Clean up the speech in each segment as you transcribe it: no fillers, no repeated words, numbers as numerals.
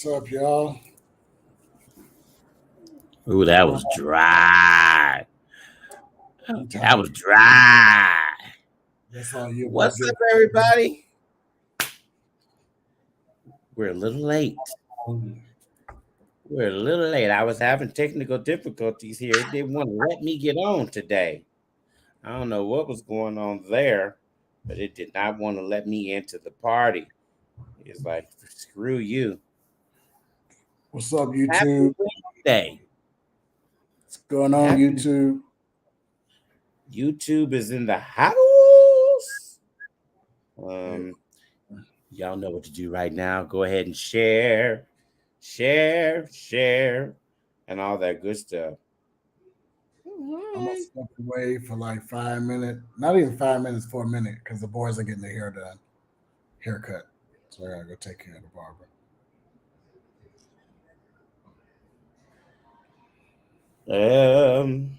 What's up, y'all? Ooh, What's that going was on? dry. I'm That was tired. dry. That's all you, but What's good. up, everybody? We're a little late. We're a little late. I was having technical difficulties here. It didn't want to let me get on today. I don't know what was going on there, but it did not want to let me into the party. It's like, screw you. What's up, Happy YouTube? Wednesday. What's going on, Happy YouTube? YouTube is in the house. Yeah. Um, Y'all know what to do right now. Go ahead and share, and all that good stuff. All I'm gonna right. step away for like 5 minutes. Not even 5 minutes, for a minute, because the boys are getting their hair done, haircut. So I gotta go take care of the barber. Um,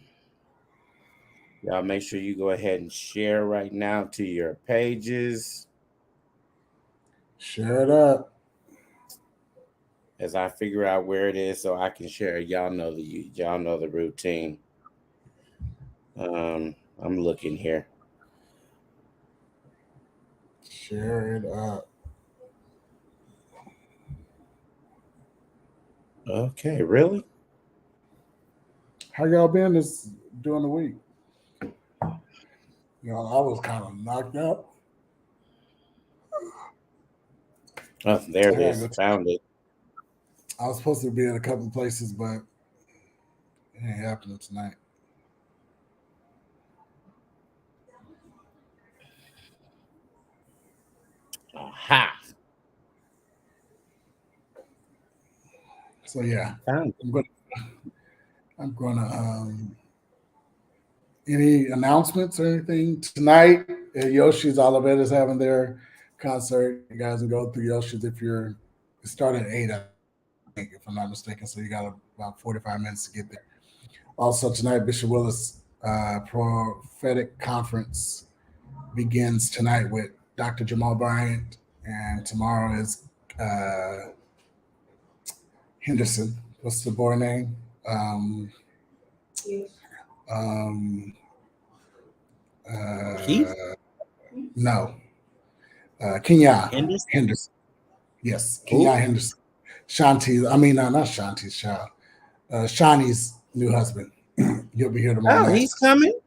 y'all make sure you go ahead and share right now to your pages Share it up. as I figure out where it is so I can share. Y'all know the routine. I'm looking here. Share it up. Okay, really? How y'all been this during the week? I was kind of knocked out. Oh, there I it gotta is. go. Found it. I was supposed to be in a couple places, but it ain't happening tonight. Aha! So yeah, Found it. I'm gonna. I'm gonna. Any announcements or anything tonight? Yoshi's Olivet is having their concert. You guys can go through Yoshi's if you're. It started at 8, I think, if I'm not mistaken. So you got about 45 minutes to get there. Also tonight, Bishop Willis prophetic conference begins tonight with Dr. Jamal Bryant, and tomorrow is uh, Henderson. What's the boy name? Um, um, Keith uh, no, Kenya Henderson. Henderson. Yes, Kenya Who? Henderson. Shanti, I mean, no, not Shanti's child. Shani's new husband. He'll be here tomorrow Oh, night. he's coming.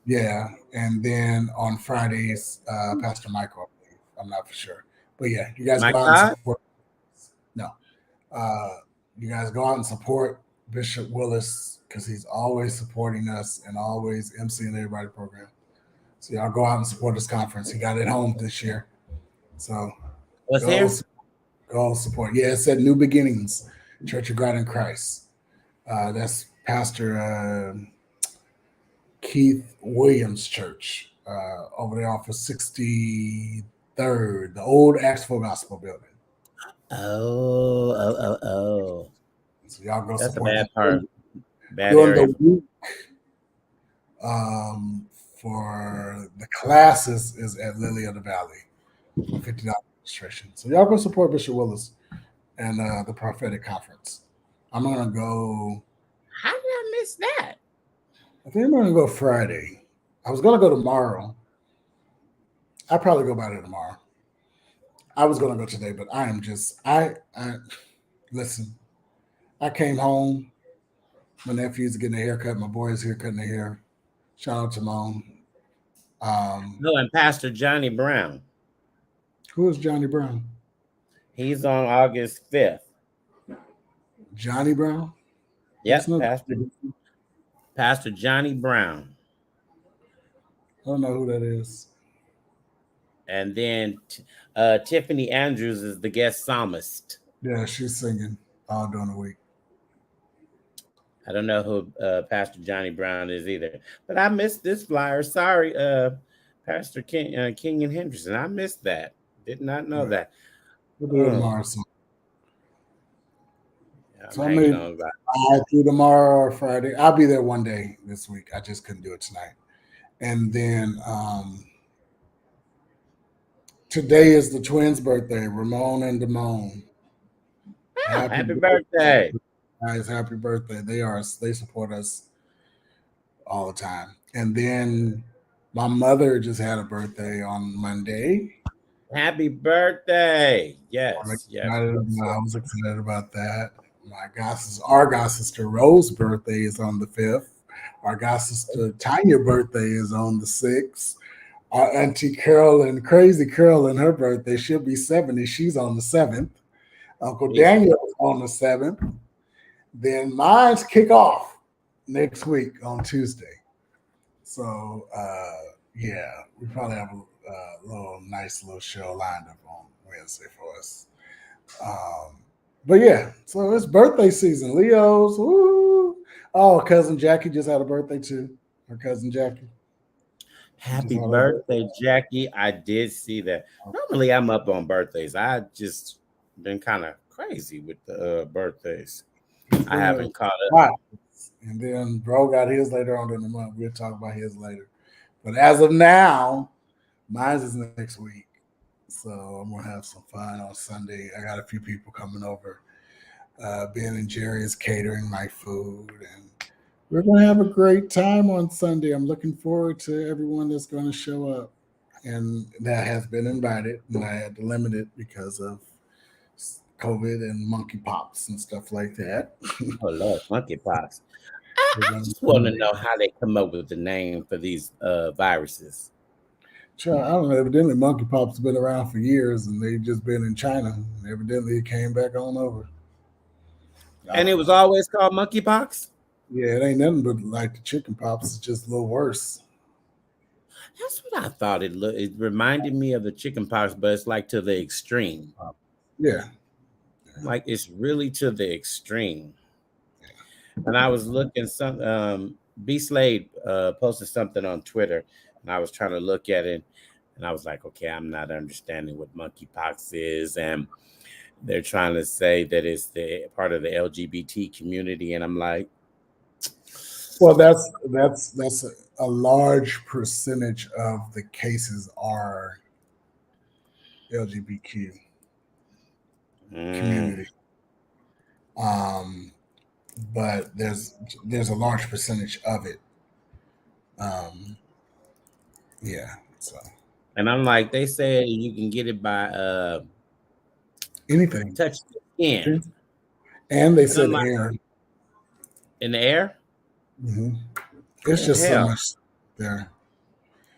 Yeah, and then on Fridays, Pastor Michael. I believe. I'm not for sure, but yeah, you guys My go out and God. support. No, uh, you guys go out and support Bishop Willis because he's always supporting us and always emceeing everybody program. So y'all go out and support this conference. He got it home this year, so Was go here? go support. Yeah, it said New Beginnings, Church of God in Christ. That's Pastor Keith Williams Church over there off of 63rd, the old Axville Gospel Building. Oh. So y'all go That's a support bad that part, bad during area. the week. Um, for the classes is at Lily of the Valley, $50 registration. So y'all go support Bishop Willis and the prophetic conference. I'm gonna go. How did I miss that? I think I'm gonna go Friday. I was gonna go tomorrow. I'll probably go by there tomorrow. I was gonna go today, but I am just I listen. I came home. My nephew's getting a haircut. My boy's here cutting their hair. Shout out to Mom. Um, No, and Pastor Johnny Brown. who is Johnny Brown? He's on August 5th. Johnny Brown? That's Yep, not. Pastor Johnny Brown. I don't know who that is. And then Tiffany Andrews is the guest psalmist. Yeah, she's singing all during the week. I don't know who Pastor Johnny Brown is either. But I missed this flyer. Sorry, Pastor King and Henderson. I missed that. Did not know But that. we'll do it Oh, tomorrow. I'm So I hanging may on by. do tomorrow or Friday. I'll be there one day this week. I just couldn't do it tonight. And then today is the twins' birthday, Ramon and Damone. Happy birthday. Guys, happy birthday. They support us all the time. And then my mother just had a birthday on Monday. Happy birthday. I Yes. was excited about that. Our god sister Rose's birthday is on the 5th. Our god sister Tanya's birthday is on the 6th. Our auntie Carolyn, crazy Carolyn, her birthday, she'll be 70. She's on the 7th. Uncle Daniel is on the 7th. Then mine's kick off next week on Tuesday. So yeah, we probably have a nice little show lined up on Wednesday for us. But yeah, so it's birthday season. Leo's, woo. Oh, cousin Jackie just had a birthday too. Her cousin Jackie. Happy birthday, Jackie. I did see that. Normally I'm up on birthdays. I just been kind of crazy with the birthdays. I haven't caught up. And then bro got his later on in the month. We'll talk about his later. But as of now, mine is next week. So I'm gonna have some fun on Sunday. I got a few people coming over. Ben and Jerry is catering my food, and we're gonna have a great time on Sunday. I'm looking forward to everyone that's going to show up, and that has been invited. And I had to limit it because of COVID and monkeypox and stuff like that. Oh Lord, monkeypox. I just want to know how they come up with the name for these viruses. Sure, I don't know. Evidently, monkeypox has been around for years, and they've just been in China. And evidently, it came back on over. And it was always called monkeypox? Yeah, it ain't nothing but like the chicken pox. It's just a little worse. That's what I thought it looked. It reminded me of the chicken pox, but it's like to the extreme. Yeah. Like it's really to the extreme. And I was looking B Slade posted something on Twitter, and I was trying to look at it, and I was like, okay, I'm not understanding what monkeypox is, and they're trying to say that it's the part of the LGBT community, and I'm like, well, that's a large percentage of the cases are LGBTQ community. But there's a large percentage of it. Yeah. So. And I'm like, they said you can get it by anything, touch the skin, and they said air. In the air. Mm-hmm. It's just so much there.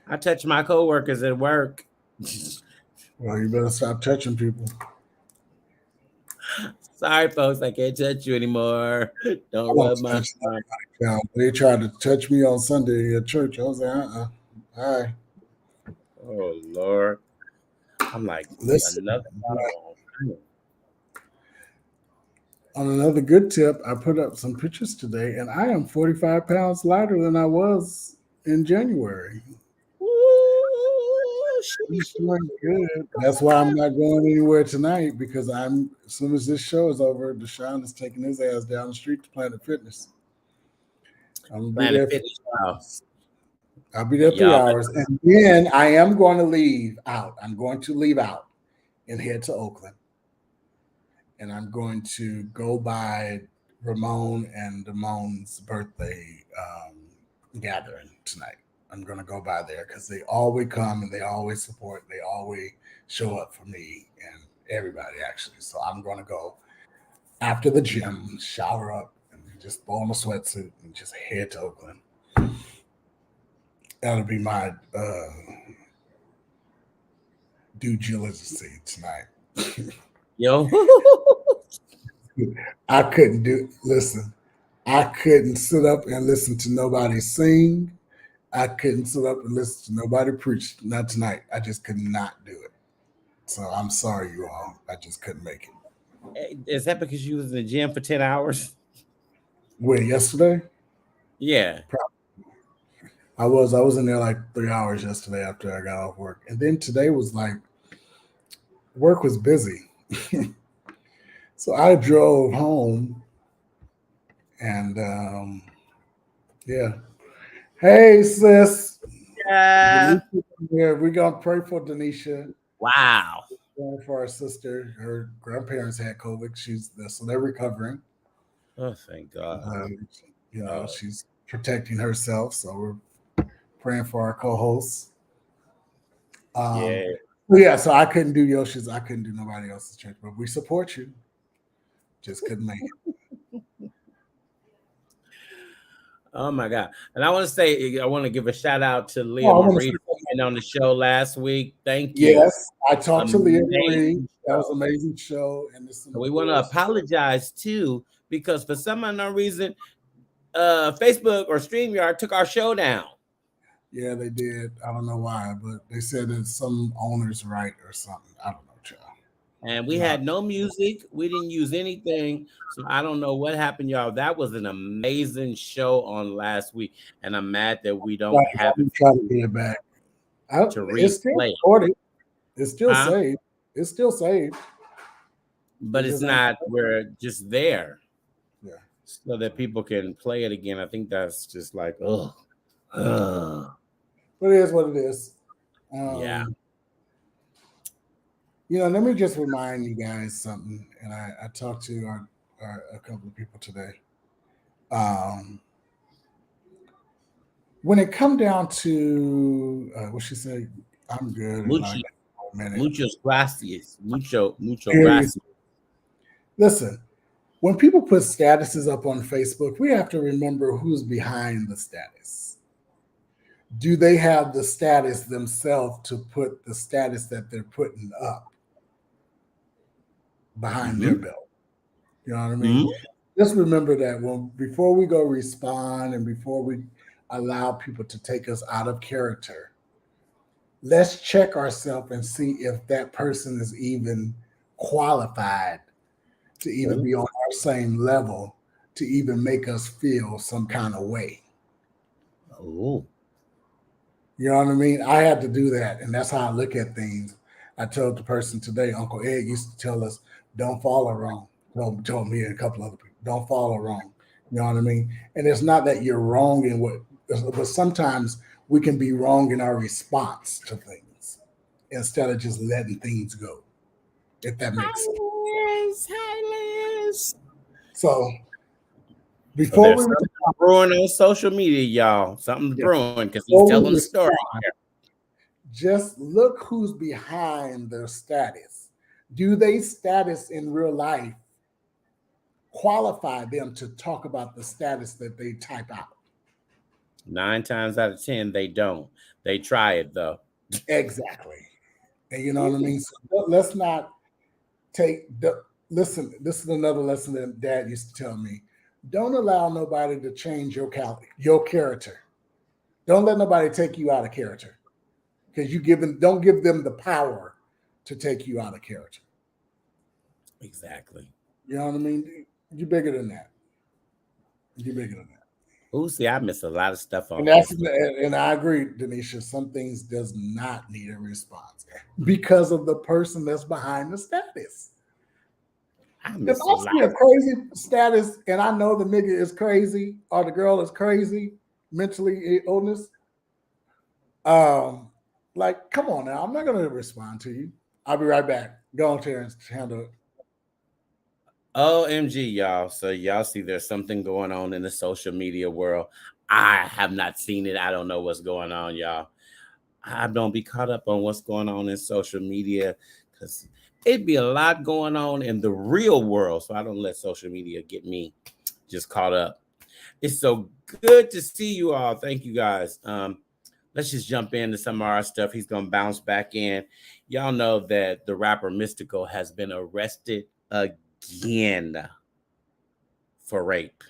I touch my coworkers at work. Well, you better stop touching people. Sorry, folks, I can't touch you anymore. Don't rub my arm. They tried to touch me on Sunday at church. I was like, all right. Oh Lord. I'm like, listen. On another good tip, I put up some pictures today, and I am 45 pounds lighter than I was in January. Good. That's why I'm not going anywhere tonight, because as soon as this show is over, Deshaun is taking his ass down the street to Planet Fitness. I'm gonna be there. I'll be there 3 hours, and then I am going to leave out. I'm going to leave out and head to Oakland, and I'm going to go by Ramon and Damon's birthday gathering tonight. I'm going to go by there because they always come and they always support. They always show up for me and everybody, actually. So I'm going to go after the gym, shower up, and just throw on a sweatsuit and just head to Oakland. That'll be my due diligence tonight. Yo. I couldn't sit up and listen to nobody sing. I couldn't sit up and listen to nobody preach. Not tonight. I just could not do it. So I'm sorry, you all. I just couldn't make it. Is that because you was in the gym for 10 hours? When, yesterday? Yeah. Probably. I was in there like 3 hours yesterday after I got off work. And then today was like, work was busy. So I drove home and yeah. Hey, sis. Yeah. We're going to pray for Denisha. Wow. praying for our sister. Her grandparents had COVID. So they're recovering. Oh, thank God. She's protecting herself. So we're praying for our co-hosts. Yeah. So I couldn't do Yoshi's. I couldn't do nobody else's church, but we support you. Just couldn't make it. Oh my God. And I want to give a shout out to Leah Marie for being on the show last week. Thank you. Yes, I talked to Leah Marie. That was an amazing show. And we want to apologize too, because for some unknown reason, Facebook or StreamYard took our show down. Yeah, they did. I don't know why, but they said it's some owner's right or something. I don't know, child. And we had no music. We didn't use anything. So I don't know what happened, y'all. That was an amazing show on last week. And I'm mad that we don't have it. Try to get it back. It's still recorded. It's still saved. It's still saved. But it's not, we're just there. Yeah. So that people can play it again. I think that's just like, ugh. But it is what it is. Yeah. Let me just remind you guys something. And I talked to a couple of people today. When it come down to what she said, I'm good. Muchos gracias. Mucho gracias. Listen, when people put statuses up on Facebook, we have to remember who's behind the status. Do they have the status themselves to put the status that they're putting up behind their belt? You know what I mean? Just remember that before we go respond and before we allow people to take us out of character, let's check ourselves and see if that person is even qualified to even be on our same level, to even make us feel some kind of way. Oh. You know what I mean? I had to do that, and that's how I look at things. I told the person today, Uncle Ed used to tell us, don't follow wrong. Told me and a couple other people, don't follow wrong. You know what I mean? And it's not that you're wrong in but sometimes we can be wrong in our response to things instead of just letting things go, if that makes sense. So before we brewing on social media, y'all, something's brewing because he's telling the story here. Just look who's behind their status. Do they status in real life qualify them to talk about the status that they type out? 9 times out of 10, they don't. They try it though. Exactly. And you know what I mean? So let's not listen, this is another lesson that Dad used to tell me. Don't allow nobody to change your character. Don't let nobody take you out of character, because don't give them the power to take you out of character. Exactly. You know what I mean? You're bigger than that. You're bigger than that. Oh, see, I miss a lot of stuff on and I agree, Denisha. Some things does not need a response because of the person that's behind the status. If I see a crazy status and I know the nigga is crazy or the girl is crazy, mentally illness, like, come on now, I'm not going to respond to you. I'll be right back. Go on, Terrence, handle it. OMG, y'all. So y'all see there's something going on in the social media world. I have not seen it. I don't know what's going on, y'all. I don't be caught up on what's going on in social media because it'd be a lot going on in the real world. So I don't let social media get me just caught up. It's so good to see you all. Thank you guys. Let's just jump into some of our stuff. He's going to bounce back in. Y'all know that the rapper Mystical has been arrested again for rape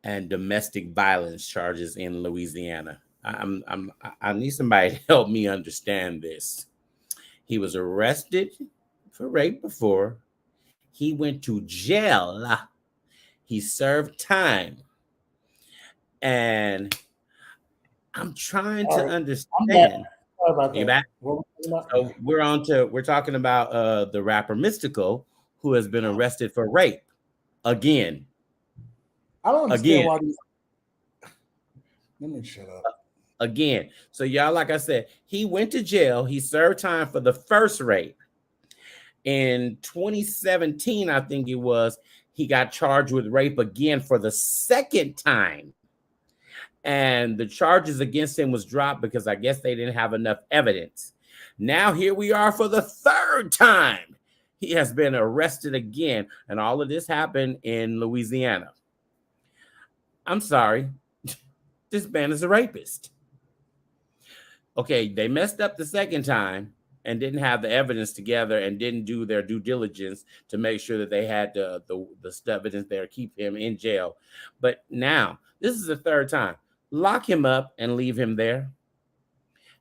and domestic violence charges in Louisiana. I need somebody to help me understand this. He was arrested for rape before. He went to jail. He served time. And I'm trying to understand. Sorry about that. So we're talking about the rapper Mystical, who has been arrested for rape again. I don't understand why these. Let me shut up. again. So y'all, like I said, he went to jail. He served time for the first rape. In 2017, I think it was, he got charged with rape again for the second time. And the charges against him was dropped because I guess they didn't have enough evidence. Now here we are for the third time. He has been arrested again. And all of this happened in Louisiana. I'm sorry. This man is a rapist. Okay, they messed up the second time and didn't have the evidence together and didn't do their due diligence to make sure that they had the evidence there to keep him in jail. But now, this is the third time. Lock him up and leave him there.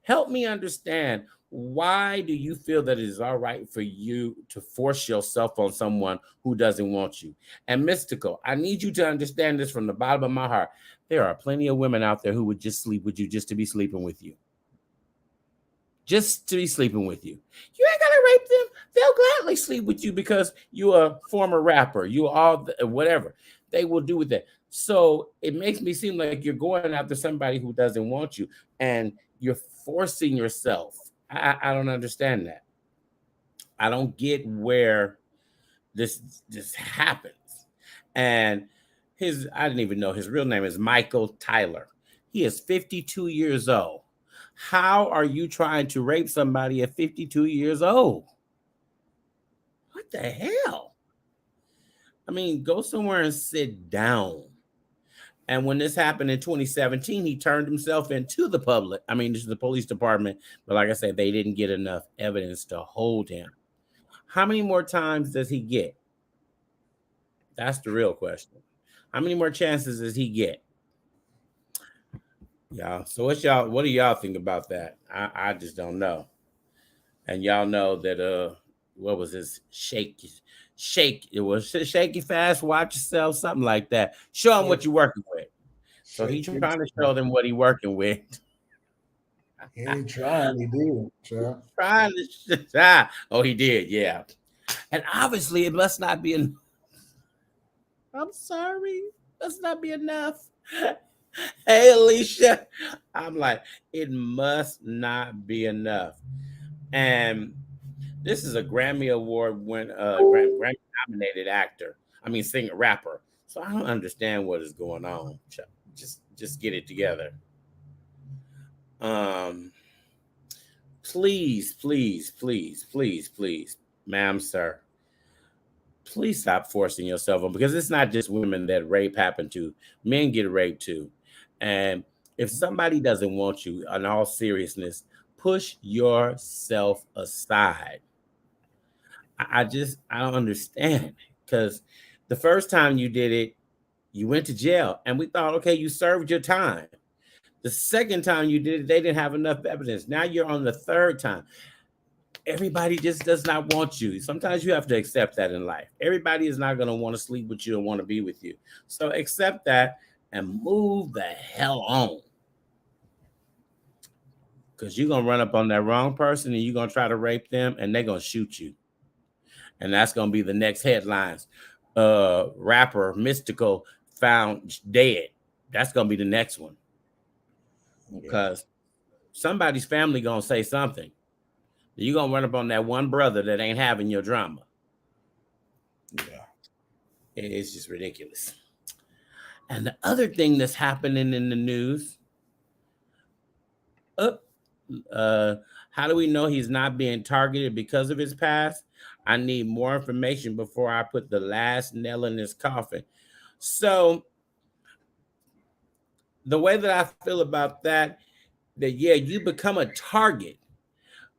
Help me understand, why do you feel that it is all right for you to force yourself on someone who doesn't want you? And Mystical, I need you to understand this from the bottom of my heart. There are plenty of women out there who would just sleep with you just to be sleeping with you. Just to be sleeping with you. You ain't gotta rape them. They'll gladly sleep with you because you're a former rapper. You all whatever. They will do with that. So it makes me seem like you're going after somebody who doesn't want you and you're forcing yourself. I don't understand that. I don't get where this happens. And I didn't even know his real name is Michael Tyler. He is 52 years old. How are you trying to rape somebody at 52 years old? What the hell? I mean, go somewhere and sit down. And when this happened in 2017, he turned himself into the public. I mean, this is the police department. But like I said, they didn't get enough evidence to hold him. How many more times does he get? That's the real question. How many more chances does he get? Y'all. So what do y'all think about that? I just don't know. And y'all know that what was this? Shake it was shaky fast, watch yourself, something like that. Show him what you're working with. So he's trying to show them what he's working with. He ain't trying, he did. Sure. Trying to oh, he did, yeah. And obviously it must not be enough. I'm sorry, must not be enough. Hey, Alicia. I'm like, it must not be enough. And this is a Grammy Award Grammy nominated actor. I mean, singer, rapper. So I don't understand what is going on. Just get it together. Please, ma'am, sir. Please stop forcing yourself on, because it's not just women that rape happen to. Men get raped too. And if somebody doesn't want you, in all seriousness, push yourself aside. I don't understand, because the first time you did it, you went to jail and we thought, okay, you served your time. The second time you did it, they didn't have enough evidence. Now you're on the third time. Everybody just does not want you. Sometimes you have to accept that in life. Everybody is not going to want to sleep with you and want to be with you. So accept that and move the hell on. Because you're going to run up on that wrong person and you're going to try to rape them and they're going to shoot you. And that's going to be the next headlines. Rapper Mystical found dead. That's going to be the next one. Because somebody's family going to say something. You're going to run up on that one brother that ain't having your drama. Yeah. It's just ridiculous. And the other thing that's happening in the news, how do we know he's not being targeted because of his past? I need more information before I put the last nail in his coffin. So the way that I feel about that yeah, you become a target.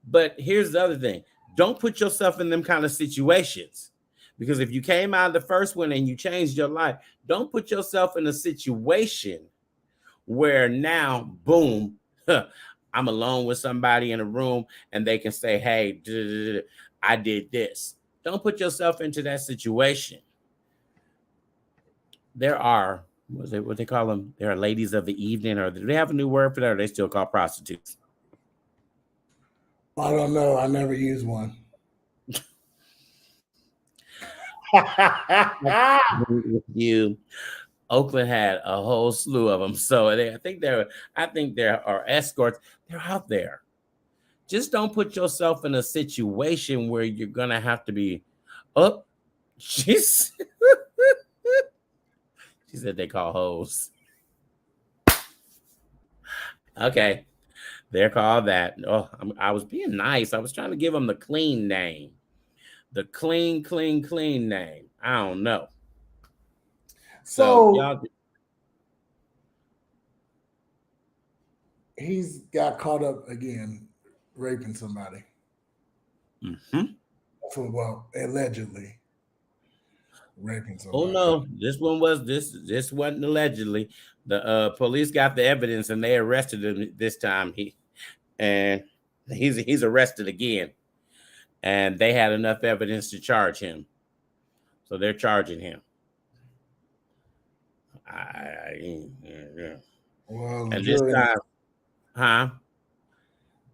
But here's the other thing. Don't put yourself in them kind of situations. Because if you came out of the first one and you changed your life, don't put yourself in a situation where now, boom, I'm alone with somebody in a room and they can say, hey, I did this. Don't put yourself into that situation. There are, what they call them? There are ladies of the evening, or do they have a new word for that, or are they still called prostitutes? I don't know. I never used one. You. Oakland had a whole slew of them. So I think there are escorts. They're out there. Just don't put yourself in a situation where you're gonna have to be up. She's she said they call hoes. Okay, they're called that. Oh, I was being nice. I was trying to give them the clean name, the clean name. I don't know. So y'all, he's got caught up again raping somebody. mm-hmm. Well, allegedly raping somebody. Oh no, this wasn't allegedly. The police got the evidence and they arrested him this time. He's arrested again, and they had enough evidence to charge him, so they're charging him. Well, and this time, huh?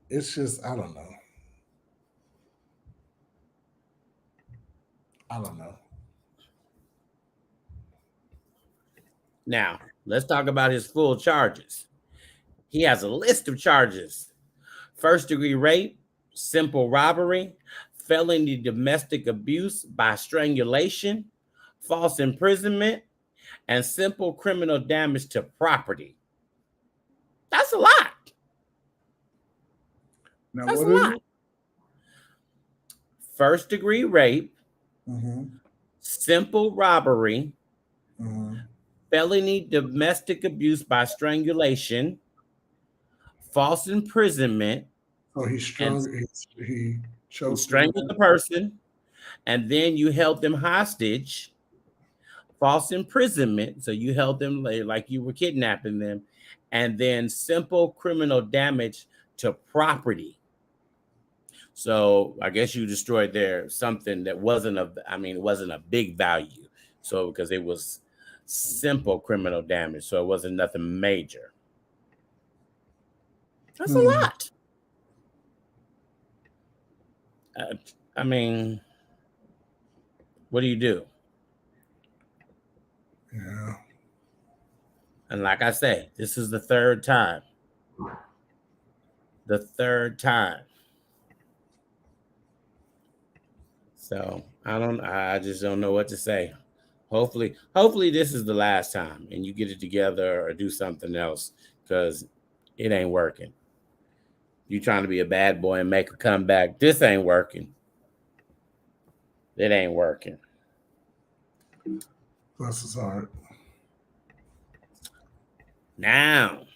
It's just I don't know. Now, let's talk about his full charges. He has a list of charges: first-degree rape, simple robbery, felony domestic abuse by strangulation, false imprisonment, and simple criminal damage to property. That's a lot. Now, that's what is it? First-degree rape, mm-hmm. simple robbery, mm-hmm. felony domestic abuse by strangulation, false imprisonment. So he strangled the person, and then you held them hostage. False imprisonment, so you held them like you were kidnapping them, and then simple criminal damage to property. So I guess you destroyed something that wasn't it wasn't a big value. So because it was simple criminal damage, so it wasn't nothing major. That's a lot. What do you do? Yeah. And like I say, this is the third time. So I just don't know what to say. Hopefully this is the last time and you get it together or do something else, because it ain't working. You trying to be a bad boy and make a comeback. This ain't working. It ain't working. Bless his heart. Now,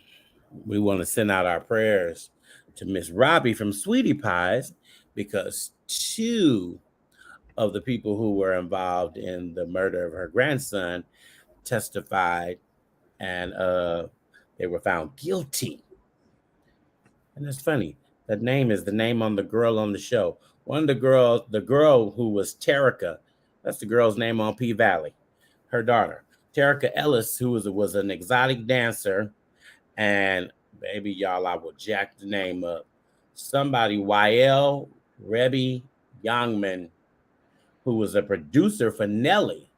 we want to send out our prayers to Miss Robbie from Sweetie Pies, because 2 of the people who were involved in the murder of her grandson testified, and they were found guilty. And it's funny. That name is the name on the girl on the show. One of the girl who was Terica, that's the girl's name on P-Valley. Her daughter, Terica Ellis, who was an exotic dancer, and baby, y'all, I will jack the name up. Somebody, YL Rebby Youngman, who was a producer for Nelly.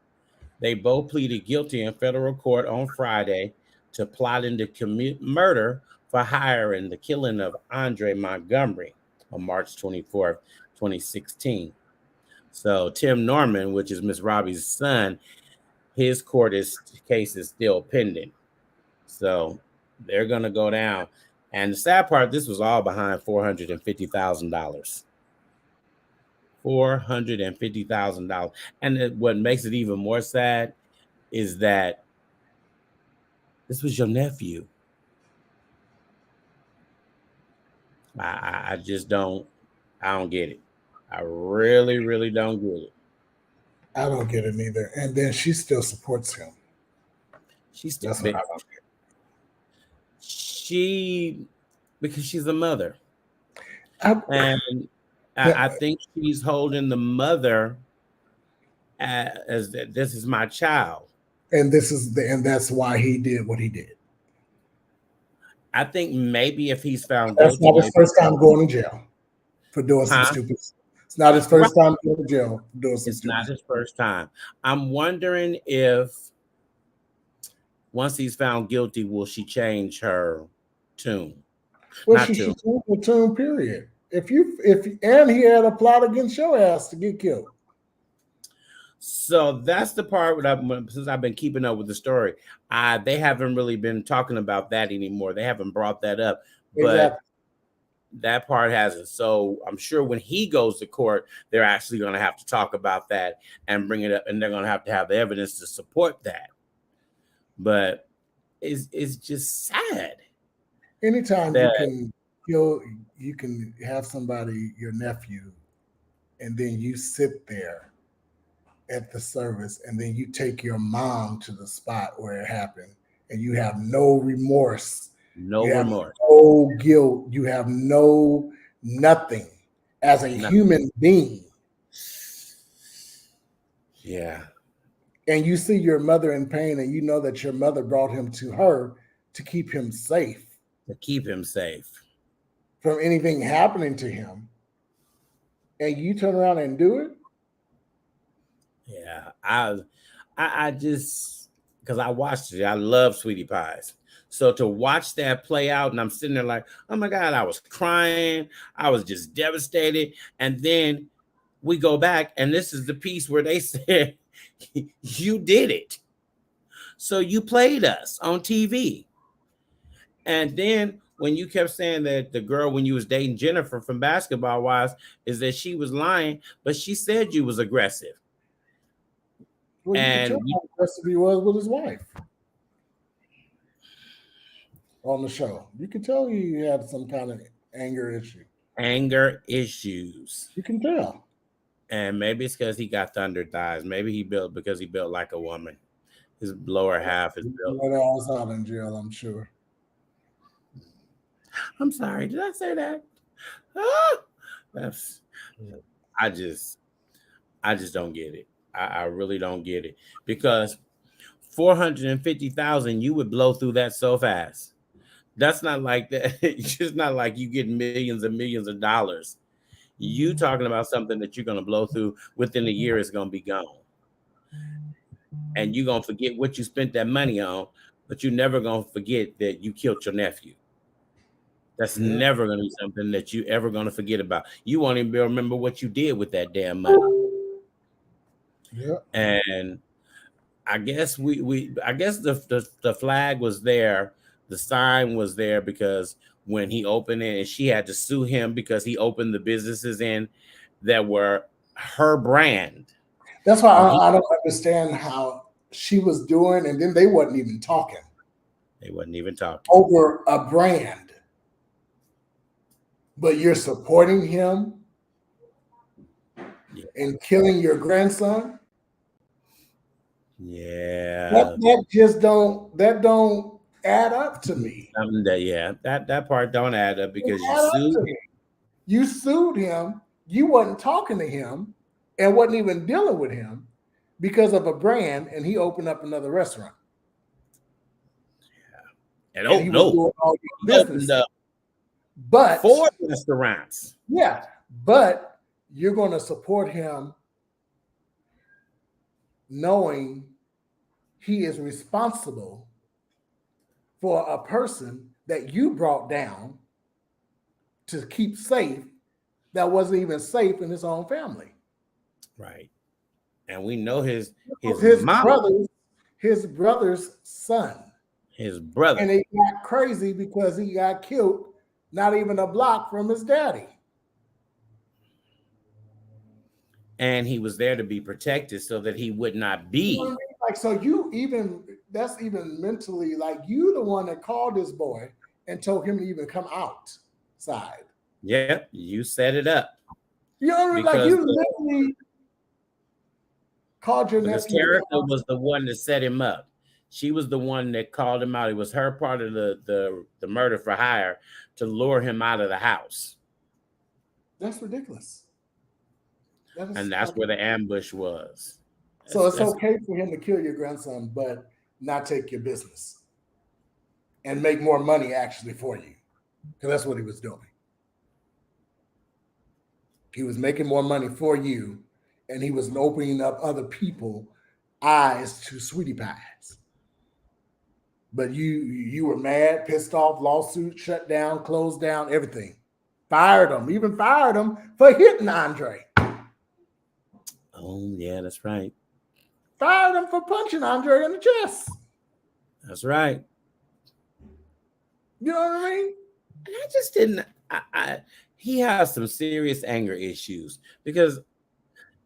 They both pleaded guilty in federal court on Friday to plotting to commit murder for hire in the killing of Andre Montgomery on March 24th, 2016. So Tim Norman, which is Miss Robbie's son, his case is still pending. So they're going to go down. And the sad part, this was all behind $450,000. $450,000. And what makes it even more sad is that this was your nephew. I don't get it. I really, really don't get it. I don't get it either. And then she still supports him. That's what I don't get. Because she's a mother. I think she's holding the mother as this is my child. And that's why he did what he did. I think maybe if he's found guilty, that's not his first time going to jail for doing some stupid. It's not his first time going to jail for doing some stupid. It's not his first time. I'm wondering if once he's found guilty, will she change her tune? Well, Not she tune. should change the tune, period. If and he had a plot against your ass to get killed. So that's the part since I've been keeping up with the story. They haven't really been talking about that anymore. They haven't brought that up, but Exactly. that part hasn't. So I'm sure when he goes to court, they're actually going to have to talk about that and bring it up, and they're going to have the evidence to support that. But it's just sad. Anytime That, you can have somebody, your nephew, and then you sit there at the service, and then you take your mom to the spot where it happened, and you have no remorse, no you have remorse, no guilt, you have no nothing as a human being. Yeah. And you see your mother in pain, and you know that your mother brought him to her to keep him safe. To keep him safe From anything happening to him. And you turn around and do it? Yeah. I just, because I watched it. I love Sweetie Pies. So to watch that play out, and I'm sitting there like, oh my God, I was crying. I was just devastated. And then we go back, and this is the piece where they said, you did it. So you played us on TV. And then when you kept saying that the girl, when you was dating Jennifer from Basketball Wives, is that she was lying, but she said you was aggressive. Well, you can tell how aggressive he was with his wife on the show. You can tell he had some kind of anger issue. Anger issues. You can tell. And maybe it's because he got thunder thighs. Maybe he built like a woman. His lower half is built. When I was out in jail, I'm sure. I'm sorry. Did I say that? Ah! I just don't get it. I really don't get it, because 450,000, you would blow through that so fast. That's not like that. It's just not like you get millions and millions of dollars. You talking about something that you're going to blow through within a year is going to be gone. And you're going to forget what you spent that money on, but you're never going to forget that you killed your nephew. That's never going to be something that you ever going to forget about. You won't even remember what you did with that damn money. Yeah. And I guess the flag was there, the sign was there, because when he opened it, and she had to sue him because he opened the businesses in that were her brand. That's why I don't understand how she was doing, and then they wasn't even talking. They wasn't even talking over a brand. But you're supporting him and killing your grandson. Yeah, that don't add up to me. That part don't add up, because you sued him. You wasn't talking to him and wasn't even dealing with him because of a brand, and he opened up another restaurant. Yeah. And no, he opened up but 4 restaurants. Yeah, but you're going to support him knowing he is responsible for a person that you brought down to keep safe, that wasn't even safe in his own family. Right. And we know his brother's son. His brother. And it got crazy because he got killed not even a block from his daddy. And he was there to be protected so that he would not be. You know what I mean? Like, so that's even mentally, like, you the one that called this boy and told him to even come outside. Yeah, you set it up. You know what I mean? Like, you literally called your nephew. His character was the one that set him up. She was the one that called him out. It was her part of the murder for hire to lure him out of the house. That's ridiculous. And that's where the ambush was. So it's okay for him to kill your grandson, but not take your business and make more money actually for you, because that's what he was doing. He was making more money for you, and he was opening up other people's eyes to Sweetie Pies. but you were mad, pissed off, lawsuit, shut down, closed down, everything. Fired him, even fired him for hitting Andre. Oh, yeah, that's right. Fired him for punching Andre in the chest. That's right. You know what I mean? And I just didn't. He has some serious anger issues because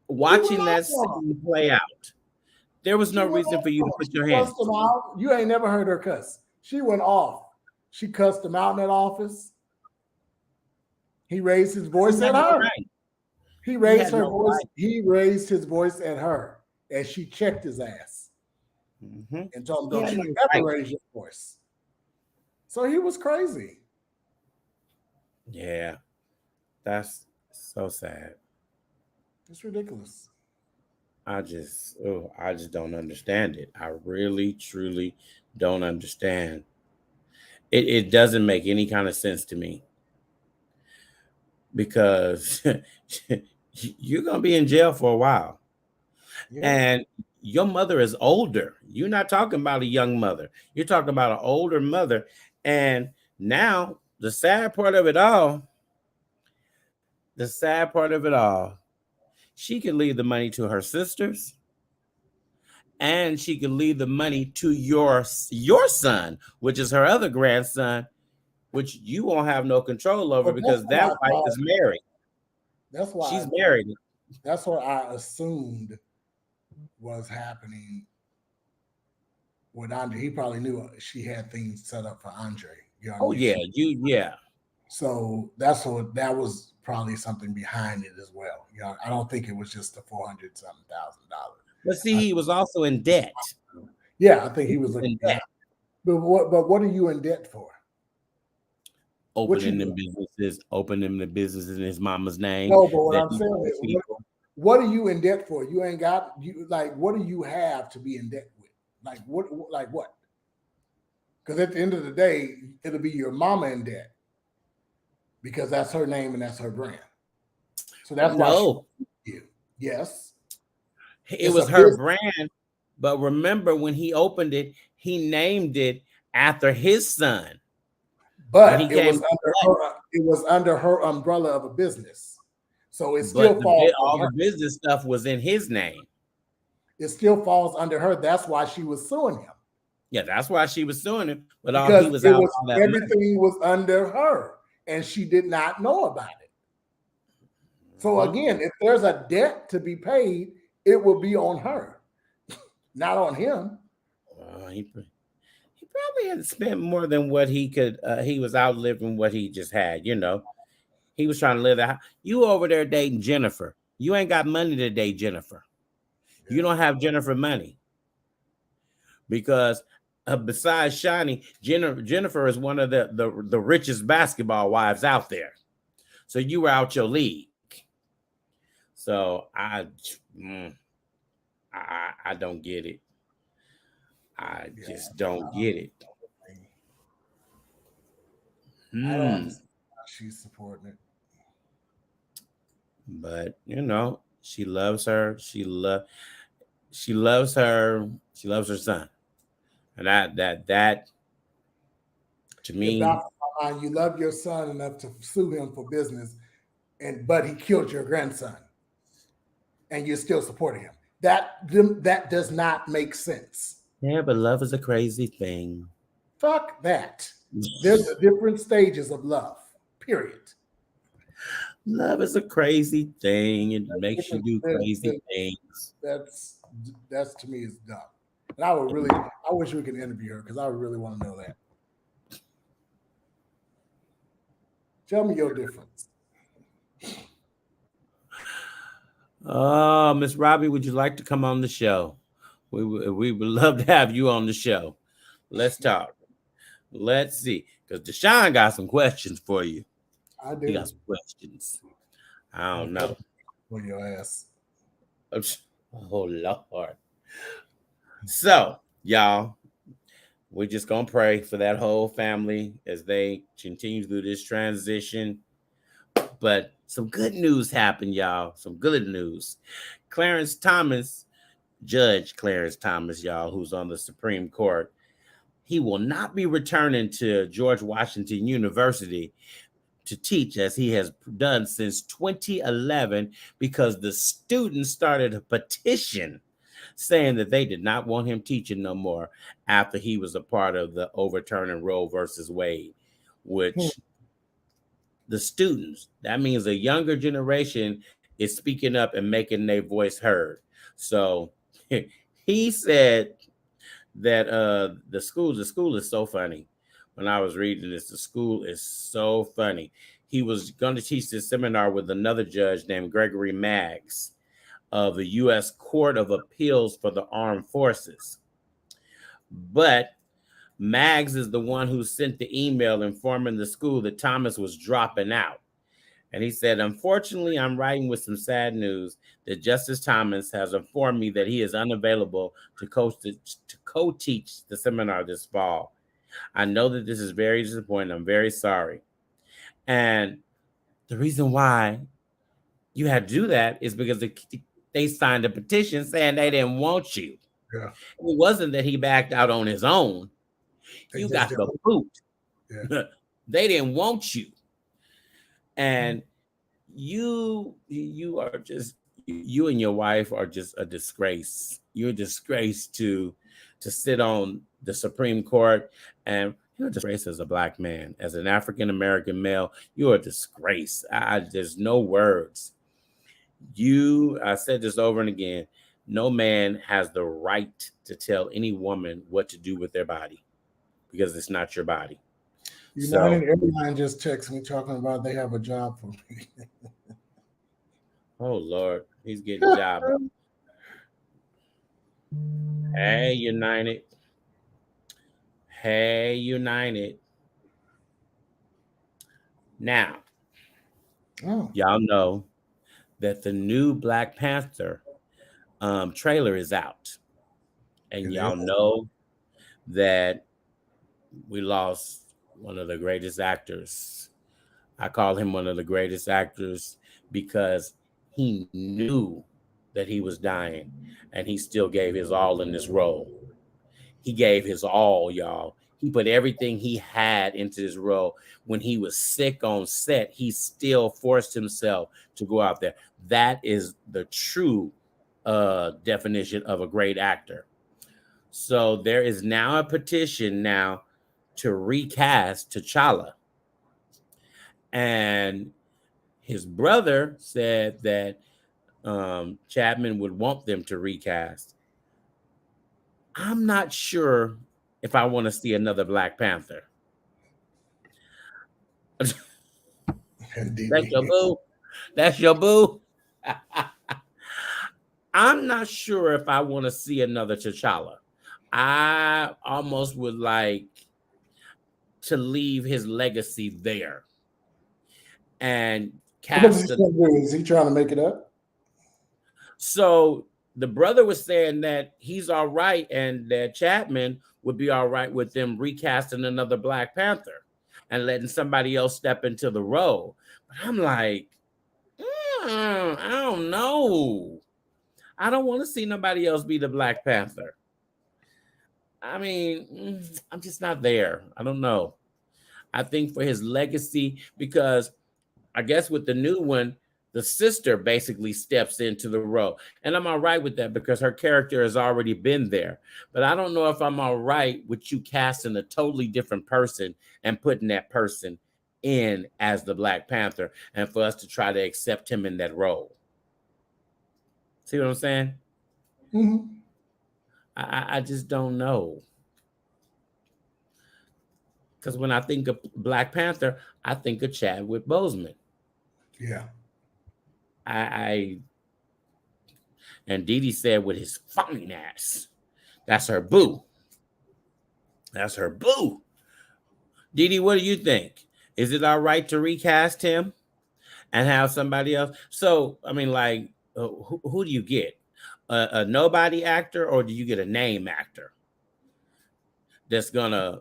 watching that scene play out, there was no reason for you to put your hands. You ain't never heard her cuss. She went off. She cussed him out in that office. He raised his voice at her. Right. He raised her voice. Right. He raised his voice at her, and she checked his ass and told him, "Don't you ever raise your voice." So he was crazy. Yeah, that's so sad. It's ridiculous. I just don't understand it. I really, truly don't understand. It doesn't make any kind of sense to me. Because you're going to be in jail for a while. Yeah. And your mother is older. You're not talking about a young mother. You're talking about an older mother. And now the sad part of it all, she could leave the money to her sisters, and she could leave the money to your son, which is her other grandson, which you won't have no control over because that wife is married. That's why she's married. That's what I assumed was happening with Andre. He probably knew she had things set up for Andre. You know yeah. So that was probably something behind it as well. You know, I don't think it was just the $400,000. But see, he was also in debt. Yeah, I think he was in debt. But what are you in debt for? Opening the business in his mama's name. No, but what I'm saying is, what are you in debt for? You ain't got what do you have to be in debt with? Like what? Because at the end of the day, it'll be your mama in debt because that's her name and that's her brand. So that's why yes. It was her brand, but remember when he opened it, he named it after his son. But it was under her umbrella of a business. So it still falls. All the business stuff was in his name. It still falls under her. That's why she was suing him. Yeah, that's why she was suing him. But everything was under her, and she did not know about it. So again, if there's a debt to be paid, it will be on her, not on him. He probably had spent more than what he could. He was outliving what he just had. You know, he was trying to live that. You over there dating Jennifer. You ain't got money to date Jennifer. Yeah. You don't have Jennifer money because besides Shani, Jennifer is one of the richest basketball wives out there. So you were out your league. So I don't get it. I just don't get it. I don't understand how she's supporting it. But you know, she loves her. She loves her. She loves her son. And that to me, you love your son enough to sue him for business, but he killed your grandson, and you're still supporting him. That does not make sense. Yeah, but love is a crazy thing. Fuck that. There's different stages of love, period. Love is a crazy thing. It makes you do crazy things. That's to me is dumb. And I wish we could interview her because I would really want to know that. Tell me your difference. Oh, Miss Robbie, would you like to come on the show? We would love to have you on the show. Let's talk. Let's see. Because Deshaun got some questions for you. I do. He got some questions. I don't know. For your ass. Oh, Lord. So, y'all, we're just going to pray for that whole family as they continue through this transition. But some good news happened, y'all. Some good news. Judge Clarence Thomas, y'all, who's on the Supreme Court, he will not be returning to George Washington University to teach as he has done since 2011 because the students started a petition saying that they did not want him teaching no more after he was a part of the overturning Roe versus Wade, which the students, that means a younger generation is speaking up and making their voice heard. So he said that the school is so funny. When I was reading this, the school is so funny. He was going to teach this seminar with another judge named Gregory Maggs of the U.S. Court of Appeals for the Armed Forces. But Maggs is the one who sent the email informing the school that Thomas was dropping out. And he said, unfortunately, I'm writing with some sad news that Justice Thomas has informed me that he is unavailable to co-teach the seminar this fall. I know that this is very disappointing. I'm very sorry. And the reason why you had to do that is because they signed a petition saying they didn't want you. Yeah. It wasn't that he backed out on his own. You got the boot. Yeah. They didn't want you. And you are just, you and your wife are just a disgrace. You're a disgrace to sit on the Supreme Court, and you're a disgrace as a Black man, as an African-American male. You're a disgrace. There's no words. I said this over and again, no man has the right to tell any woman what to do with their body because it's not your body. United Airlines just texted me talking about they have a job for me. Oh, Lord. He's getting a job. Hey, United. Hey, United. Now, y'all know that the new Black Panther trailer is out. And y'all know that we lost one of the greatest actors. I call him one of the greatest actors because he knew that he was dying and he still gave his all in this role. He gave his all, y'all. He put everything he had into this role. When he was sick on set, he still forced himself to go out there. That is the true definition of a great actor. So there is now a petition now to recast T'Challa. And his brother said that Chapman would want them to recast. I'm not sure if I want to see another Black Panther. That's your boo. That's your boo. I'm not sure if I want to see another T'Challa. I almost would like to leave his legacy there. And cast is he trying to make it up? So the brother was saying that he's all right and that Chapman would be all right with them recasting another Black Panther and letting somebody else step into the role. But I'm like, I don't know. I don't want to see nobody else be the Black Panther. I mean, I'm just not there. I don't know. I think for his legacy, because I guess with the new one, the sister basically steps into the role. And I'm all right with that because her character has already been there. But I don't know if I'm all right with you casting a totally different person and putting that person in as the Black Panther and for us to try to accept him in that role. See what I'm saying? Mm-hmm. I just don't know. Because when I think of Black Panther, I think of Chadwick Boseman. Yeah. And Dee Dee said with his fine ass, that's her boo. That's her boo. Dee Dee, what do you think? Is it all right to recast him and have somebody else? So, I mean, like, who do you get? A nobody actor, or do you get a name actor that's gonna?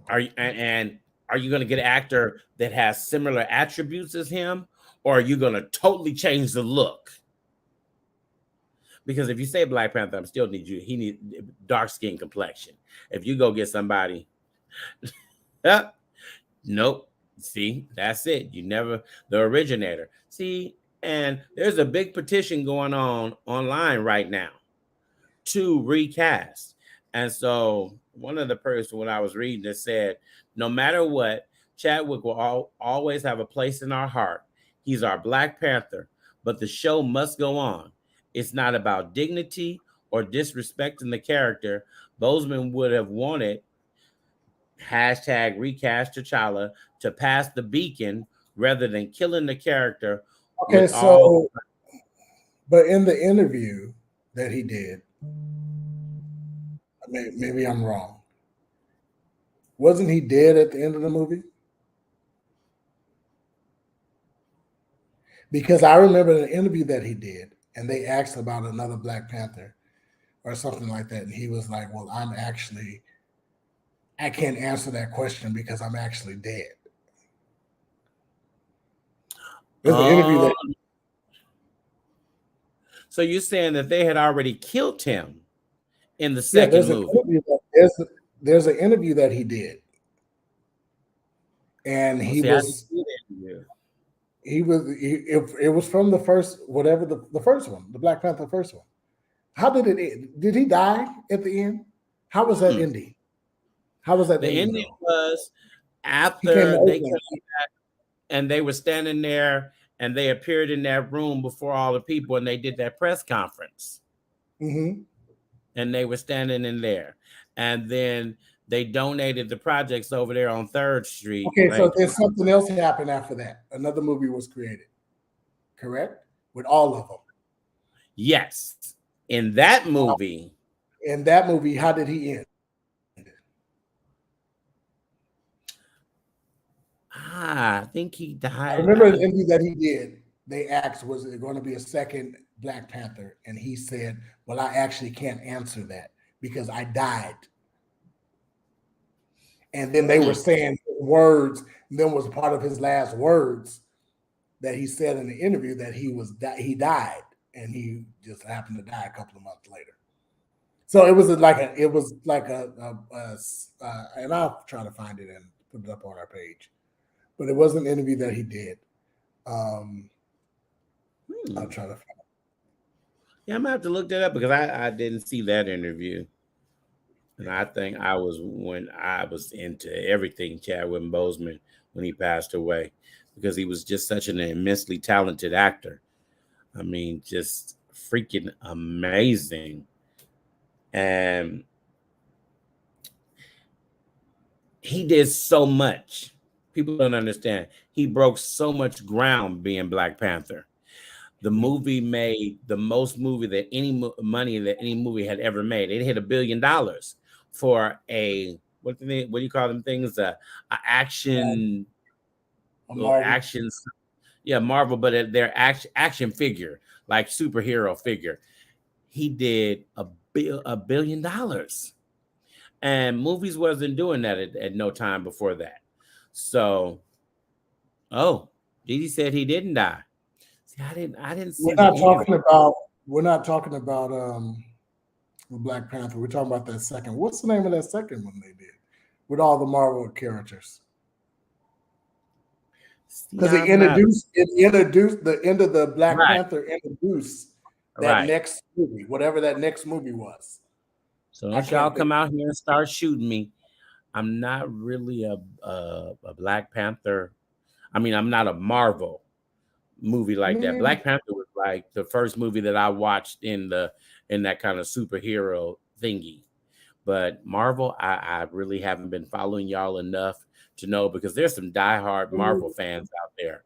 Are you gonna get an actor that has similar attributes as him, or are you gonna totally change the look? Because if you say Black Panther, I'm still need you. He need dark skin complexion. If you go get somebody, nope. See, that's it. You never the originator. See, and there's a big petition going on online right now to recast. And so one of the person when I was reading it said, no matter what, Chadwick will always have a place in our heart. He's our Black Panther, but the show must go on. It's not about dignity or disrespecting the character. Boseman would have wanted hashtag recast T'Challa to pass the beacon rather than killing the character Okay, with all. so but in the interview that he did, maybe I'm wrong. Wasn't he dead at the end of the movie? Because I remember the interview that he did, and they asked about another Black Panther or something like that, and he was like, "Well, I can't answer that question because I'm actually dead." There's an interview that. So you're saying that they had already killed him in the second movie? There's an interview that he did, and it was from the first, whatever the first one, the Black Panther first one. How did it end? Did he die at the end? How was that ending? How was that? The ending was after they came back and they were standing there and they appeared in that room before all the people and they did that press conference. Mm-hmm. And they were standing in there. And then they donated the projects over there on 3rd Street. Okay, so then something else happened after that. Another movie was created, correct? With all of them. Yes. In that movie. How did he end? I think he died. I remember the interview that he did. They asked, was it going to be a second Black Panther? And he said, well, I actually can't answer that because I died. And then they were saying words, and then was part of his last words that he said in the interview that he died, and he just happened to die a couple of months later. So it was like and I'll try to find it and put it up on our page. But it was an interview that he did. I'll try to find it. Yeah, I'm gonna have to look that up because I didn't see that interview. And I think I was into everything Chadwick Boseman when he passed away because he was just such an immensely talented actor. I mean, just freaking amazing. And he did so much. People don't understand. He broke so much ground being Black Panther. The movie made the most money that any movie had ever made. It hit $1 billion for what do you call them things? Action, actions. Yeah, Marvel, but their action figure, like superhero figure. He did $1 billion, and movies wasn't doing that at no time before that. So, Didi said he didn't die. See, I didn't see. We're not talking about Black Panther. We're talking about that second. What's the name of that second one they did with all the Marvel characters? Because it introduced the end of the Black Panther introduced that next movie, whatever that next movie was. So don't y'all come out here and start shooting me. I'm not really a Black Panther. I mean, I'm not a Marvel movie like that. Black Panther was like the first movie that I watched in that kind of superhero thingy. But Marvel, I really haven't been following y'all enough to know because there's some diehard Marvel fans out there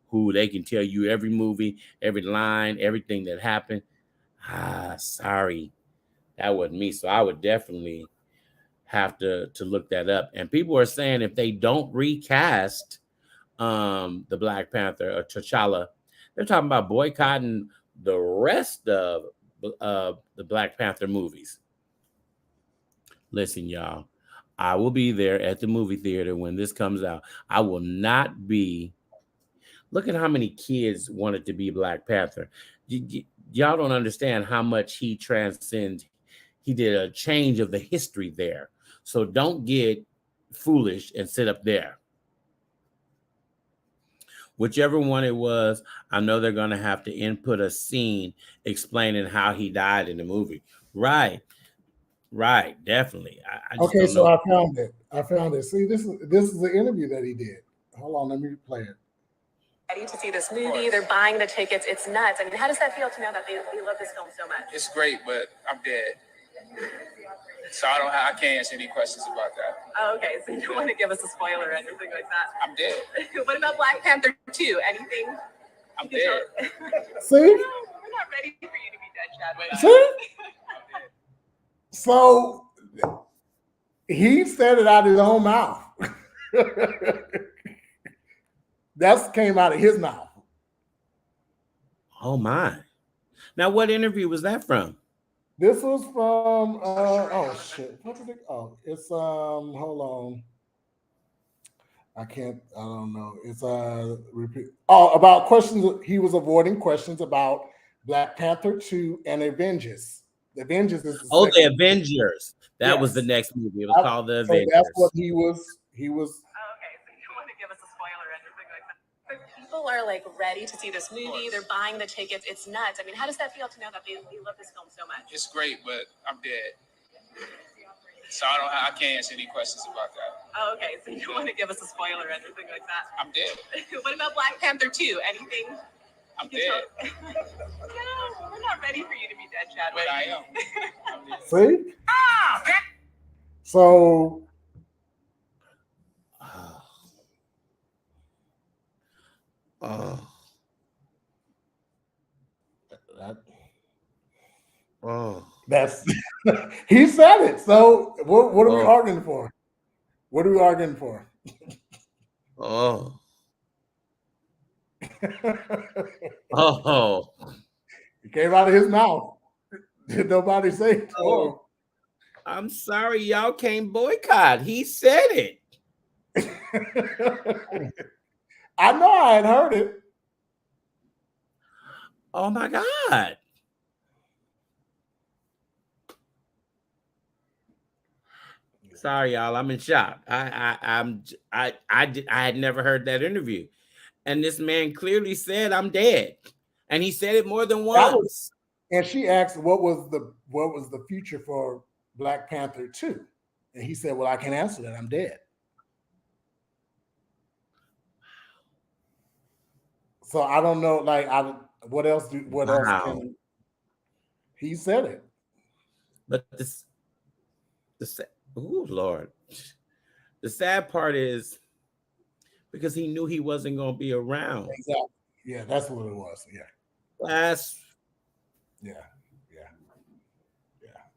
who they can tell you every movie, every line, everything that happened. Sorry, that wasn't me. So I would definitely have to look that up. And people are saying if they don't recast the Black Panther or T'Challa, they're talking about boycotting the rest of the Black Panther movies. Listen, y'all, I will be there at the movie theater when this comes out. I will not be. Look at how many kids wanted to be Black Panther. Do y'all don't understand how much he transcends. He did a change of the history there. So don't get foolish and sit up there. Whichever one it was, I know they're going to have to input a scene explaining how he died in the movie. Right, definitely. I just Okay, don't so know. I found it. See, this is the interview that he did. Hold on, let me play it. Ready to see this movie. They're buying the tickets. It's nuts. I mean, how does that feel to know that they love this film so much? It's great, but I'm dead. So I can't answer any questions about that. Oh, okay. So you don't want to give us a spoiler or anything like that. I'm dead. What about Black Panther 2? Anything? I'm dead. See? We're not ready for you to be dead, Chadwick. See? So he said it out of his own mouth. That came out of his mouth. Oh my. Now what interview was that from? This was from oh shit. What did it? Oh, it's hold on. I don't know. It's repeat. Oh, about questions. He was avoiding questions about Black Panther 2 and Avengers. The Avengers is the Avengers. That was the Yes. next movie. It was called The So Avengers. that's what he was. Oh, okay. So you don't want to give us a spoiler or anything like that. But people are like ready to see this movie. They're buying the tickets. It's nuts. I mean, how does that feel to know that they love this film so much? It's great, but I'm dead. So I can't answer any questions about that. Oh, okay. So you don't want to give us a spoiler or anything like that. I'm dead. What about Black Panther 2? Anything? I'm dead. No, we're not ready for you to be dead, Chadwick. But I am. See? So that's he said it. So what are we arguing for? What are we arguing for? Oh. It came out of his mouth. Did nobody say it? Oh. I'm sorry, y'all can't boycott. He said it. I know I had heard it. Oh my God. Sorry, y'all. I'm in shock. I had never heard that interview, and this man clearly said I'm dead, and he said it more than once. And she asked, "What was the future for Black Panther 2?" And he said, "Well, I can't answer that. I'm dead." So I don't know. Like, what else can? He said it. But oh Lord, the sad part is because he knew he wasn't going to be around. Exactly. Yeah, that's what it was. Yeah.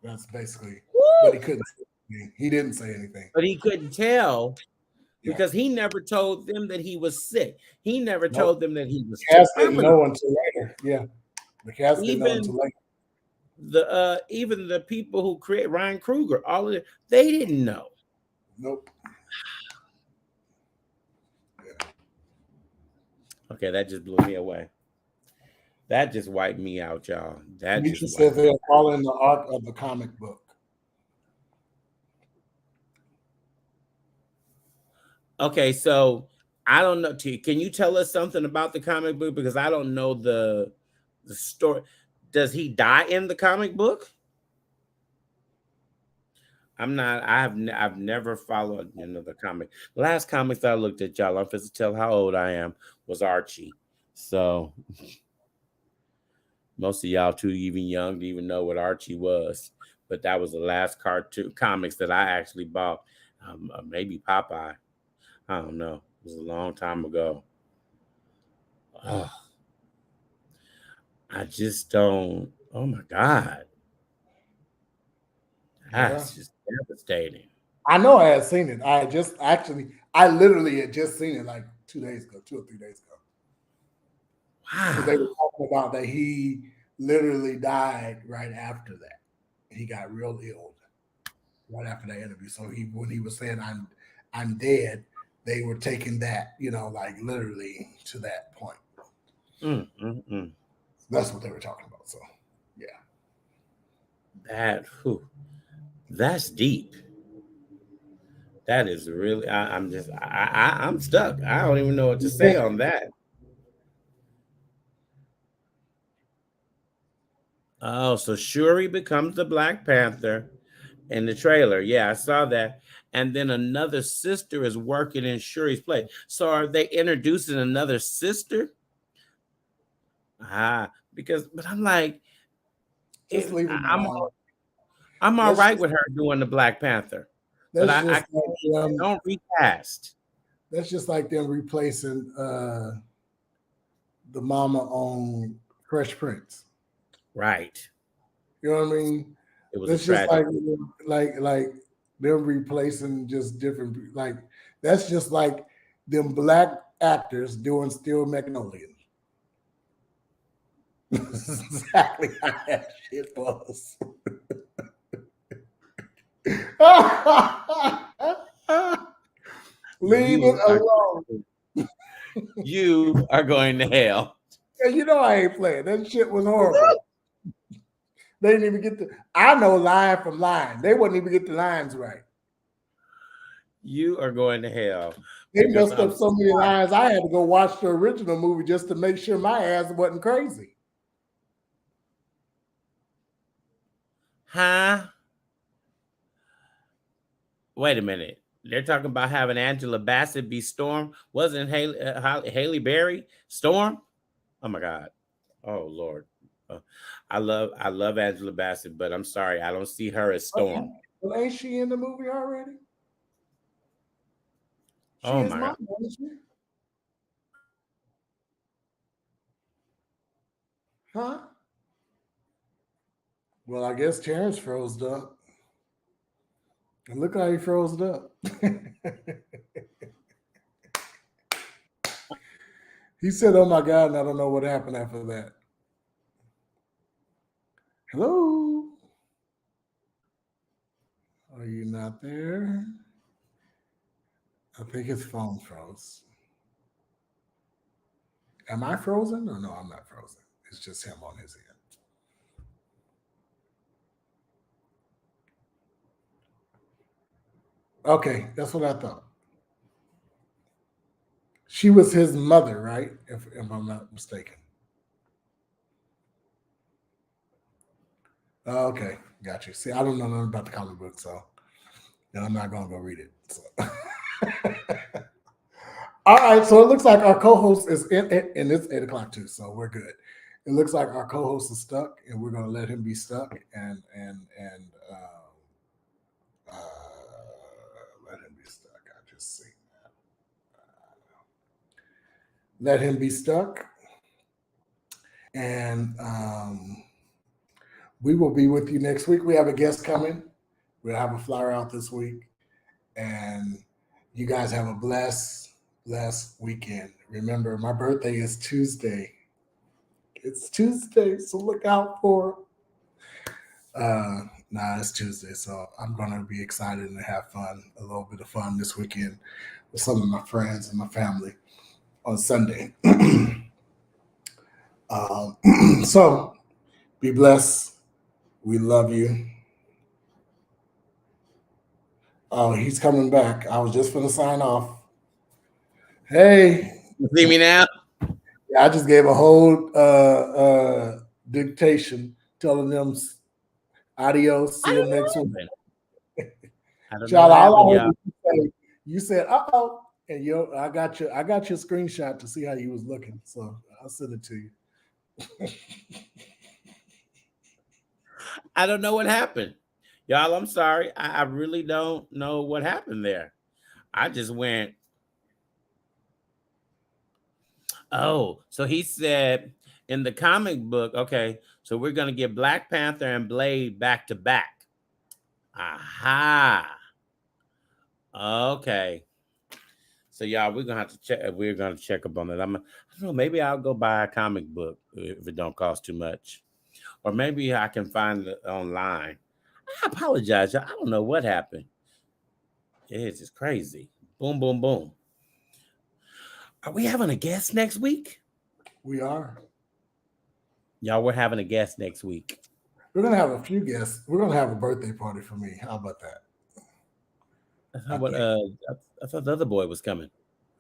That's basically. Woo! But he couldn't. He didn't say anything. But he couldn't tell because he never told them that he was sick. He never told them that he was. The cast didn't know until later. Yeah, the cast didn't know until later. Even the people who create Ryan Coogler, all of it, they didn't know. Nope. Yeah. Okay, that just blew me away. That just wiped me out, y'all. That you just said they're following the arc of the comic book. Okay, so I don't know. Can you tell us something about the comic book? Because I don't know the story. Does he die in the comic book? I've never followed the comic. The last comics I looked at, y'all, I'm supposed to tell how old I am, was Archie. So most of y'all too even young to even know what Archie was. But that was the last cartoon comics that I actually bought. Maybe Popeye. I don't know. It was a long time ago. I just don't. Oh my God. That's just devastating. I know I had seen it. I literally had just seen it like 2 or 3 days ago. Wow. They were talking about that he literally died right after that. He got real ill right after that interview. So when he was saying I'm dead, they were taking that, like literally to that point. That's what they were talking about. So, yeah. That's deep. That is really. I'm stuck. I don't even know what to say on that. Oh, so Shuri becomes the Black Panther in the trailer. Yeah, I saw that. And then another sister is working in Shuri's place. So are they introducing another sister? But I'm like, Just leave them alone. I'm all Let's right just- with her doing the Black Panther. But That's I just like don't recast. that's just like them replacing the mama on Fresh Prince. Right. You know what I mean? It was That's a just tragedy. like them replacing just different like that's just like them black actors doing Steel Magnolian. This is exactly how that shit was. Leave it alone. You are going to hell. Yeah, you know I ain't playing. That shit was horrible. They didn't even get the. I know line from line. They wouldn't even get the lines right. You are going to hell. They Because messed up so many lines. I had to go watch the original movie just to make sure my ass wasn't crazy. Huh? Wait a minute. They're talking about having Angela Bassett be Storm. Wasn't Haley Berry Storm? Oh my God. Oh Lord. I love Angela Bassett, but I'm sorry, I don't see her as Storm. Well, ain't she in the movie already? She Oh is my mom, God. isn't she? Huh? Well, I guess Terrence froze up. And look how he froze up. He said, "Oh my God," and I don't know what happened after that. Hello? Are you not there? I think his phone froze. Am I frozen? Or no, I'm not frozen. It's just him on his end. Okay, that's what I thought. She was his mother, right? If I'm not mistaken. Okay, got you. See, I don't know nothing about the comic book, so and I'm not gonna go read it. So. All right, so it looks like our co-host is in, and it's 8:00 too, so we're good. It looks like our co-host is stuck, and we're gonna let him be stuck, and let him be stuck. I just see that. Let him be stuck, and we will be with you next week. We have a guest coming. We'll have a flyer out this week, and you guys have a blessed weekend. Remember, my birthday is Tuesday. It's Tuesday, so look out for it. It's Tuesday, so I'm gonna be excited and have fun, a little bit of fun this weekend with some of my friends and my family on Sunday. So be blessed. We love you. Oh, he's coming back. I was just gonna sign off. Hey, You see me now? I just gave a whole dictation telling them adios. See you next week. Child, all I heard you said, "Uh-oh," and I got your screenshot to see how you was looking. So I'll send it to you. I don't know what happened. Y'all, I'm sorry. I really don't know what happened there. I just went, oh, so he said in the comic book, okay, so we're going to get Black Panther and Blade back to back. Aha. Okay. So y'all, we're gonna have to check. We're gonna check up on it. I don't know. Maybe I'll go buy a comic book if it don't cost too much, or maybe I can find it online. I apologize, y'all. I don't know what happened. It's just crazy. Boom, boom, boom. Are we having a guest next week? We are. Y'all, we're having a guest next week. We're gonna have a few guests. We're gonna have a birthday party for me. How about that? I thought the other boy was coming.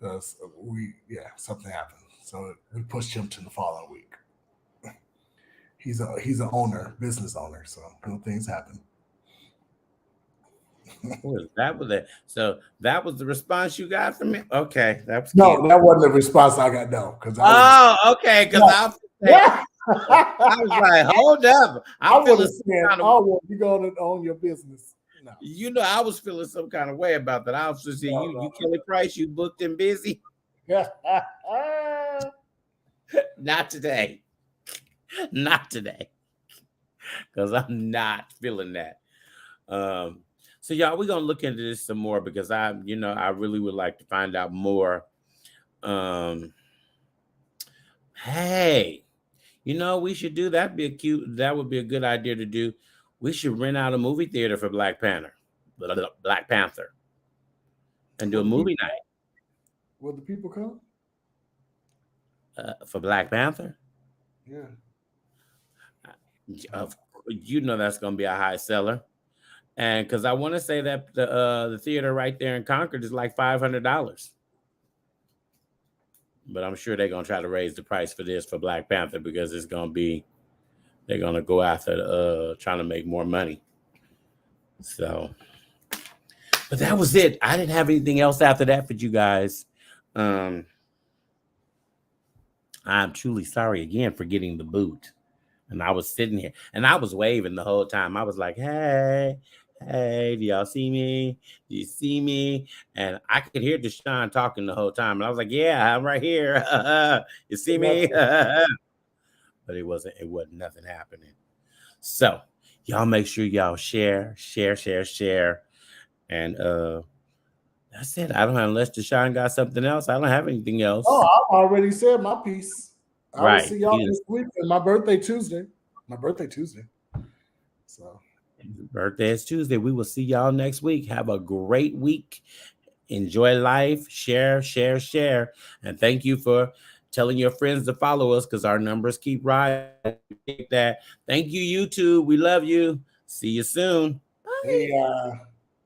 Something happened, so we pushed him to the following week. He's an owner, business owner, so things happen. That was it. So that was the response you got from me. Okay, that was No, cute. that wasn't the response I got. No, because Okay, because I was like, hold up. I would have some said, kind of- "Oh, well, you're going to own your business." No. You know, I was feeling some kind of way about that. I was just saying, you Kelly Price, you booked and busy. Not today. Not today. Because I'm not feeling that. So y'all, we're gonna look into this some more because I really would like to find out more. Hey, we should do that. That would be a good idea to do. We should rent out a movie theater for Black Panther, and do a movie night. Will the people come? For Black Panther? Yeah. That's going to be a high seller. And because I want to say that the theater right there in Concord is like $500. But I'm sure they're going to try to raise the price for this for Black Panther because they're going to go after trying to make more money. So, but that was it. I didn't have anything else after that for you guys. I'm truly sorry again for getting the boot. And I was sitting here and I was waving the whole time. I was like, hey, do y'all see me? Do you see me? And I could hear Deshaun talking the whole time. And I was like, yeah, I'm right here. You see me? But it wasn't nothing happening. So y'all make sure y'all share. And that's it. I don't have, unless Deshaun got something else. I don't have anything else. Oh, I already said my piece. I will see y'all Right. this week. And my birthday Tuesday. So Birthday is Tuesday. We will see y'all next week. Have a great week. Enjoy life. Share. And thank you for telling your friends to follow us because our numbers keep rising. Thank you, YouTube. We love you. See you soon. Bye. hey,